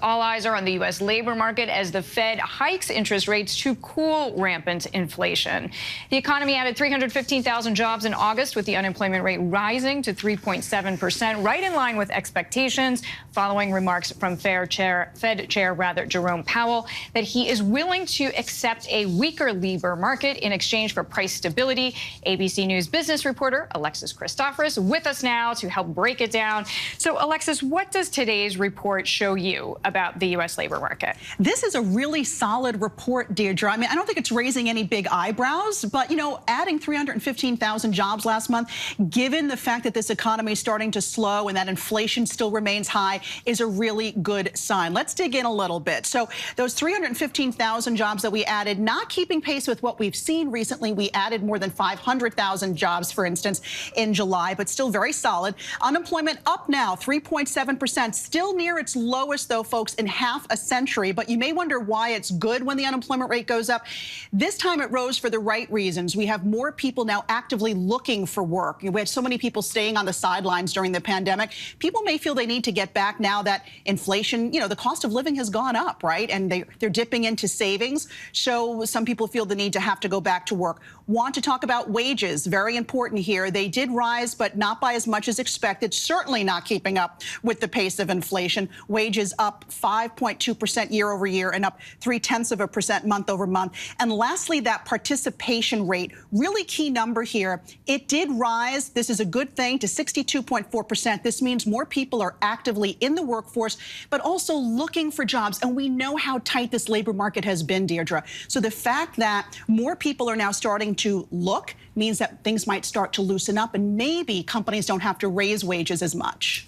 All eyes are on the U.S. labor market as the Fed hikes interest rates to cool rampant inflation. The economy added 315,000 jobs in August, with the unemployment rate rising to 3.7%, right in line with expectations, following remarks from Fed Chair Jerome Powell that he is willing to accept a weaker labor market in exchange for price stability. ABC News business reporter Alexis Christoforous with us now to help break it down. So, Alexis, what does today's report show you about the U.S. labor market? This is a really solid report, Deirdre. I mean, I don't think it's raising any big eyebrows, but, you know, adding 315,000 jobs last month, given the fact that this economy is starting to slow and that inflation still remains high, is a really good sign. Let's dig in a little bit. So those 315,000 jobs that we added, not keeping pace with what we've seen recently. We added more than 500,000 jobs, for instance, in July, but still very solid. Unemployment up now, 3.7%, still near its lowest, though, folks, in half a century. But you may wonder why it's good when the unemployment rate goes up. This time it rose for the right reasons. We have more people now actively looking for work. We had so many people staying on the sidelines during the pandemic. People may feel they need to get back now that inflation, you know, the cost of living has gone up, right? And they're dipping into savings. So some people feel the need to have to go back to work. Want to talk about wages. Very important here. They did rise, but not by as much as expected. Certainly not keeping up with the pace of inflation. Wages up 5.2% year over year and up 0.3% month over month. And lastly, that participation rate, really key number here. It did rise. This is a good thing, to 62.4%. This means more people are actively in the workforce, but also looking for jobs. And we know how tight this labor market has been, Deirdre. So the fact that more people are now starting to look means that things might start to loosen up, and maybe companies don't have to raise wages as much.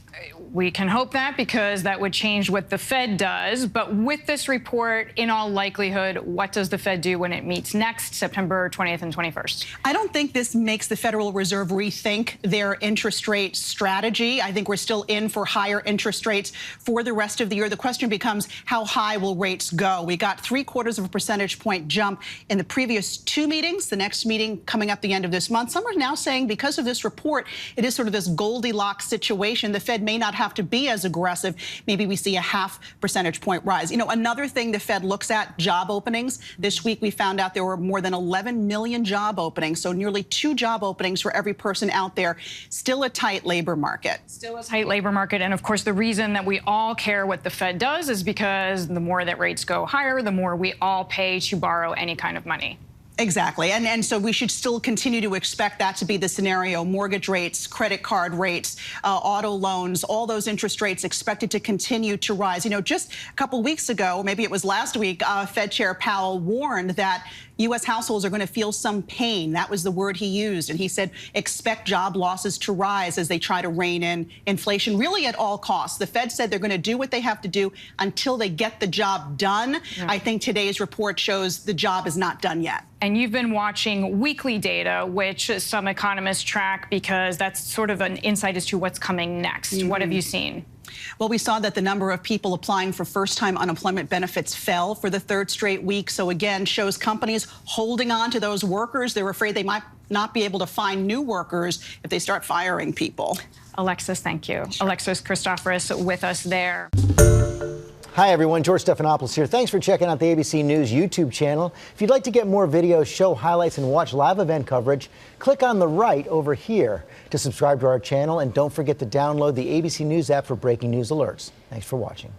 We can hope that, because that would change what the Fed does. But with this report, in all likelihood, what does the Fed do when it meets next, September 20th and 21st? I don't think this makes the Federal Reserve rethink their interest rate strategy. I think we're still in for higher interest rates for the rest of the year. The question becomes, how high will rates go? We got 0.75 percentage point jump in the previous two meetings. The next meeting coming up the end of this month. Some are now saying, because of this report, it is sort of this Goldilocks situation. The Fed may not have to be as aggressive. Maybe we see a 0.5 percentage point rise. You know, another thing the Fed looks at, job openings. This week we found out there were more than 11 million job openings, so nearly 2 job openings for every person out there. Still a tight labor market. Still a tight labor market. And of course, the reason that we all care what the Fed does is because the more that rates go higher, the more we all pay to borrow any kind of money. Exactly. And so we should still continue to expect that to be the scenario. Mortgage rates, credit card rates, auto loans, all those interest rates expected to continue to rise. You know, just a couple weeks ago, maybe it was last week, Fed Chair Powell warned that U.S. households are going to feel some pain. That was the word he used. And he said, expect job losses to rise as they try to rein in inflation, really at all costs. The Fed said they're going to do what they have to do until they get the job done. Yeah. I think today's report shows the job is not done yet. And you've been watching weekly data, which some economists track, because that's sort of an insight as to what's coming next. Mm-hmm. What have you seen? Well, we saw that the number of people applying for first-time unemployment benefits fell for the third straight week. So again, shows companies holding on to those workers. They're afraid they might not be able to find new workers if they start firing people. Alexis, thank you. Sure. Alexis Christoforous with us there. Hi, everyone. George Stephanopoulos here. Thanks for checking out the ABC News YouTube channel. If you'd like to get more videos, show highlights, and watch live event coverage, click on the right over here to subscribe to our channel. And don't forget to download the ABC News app for breaking news alerts. Thanks for watching.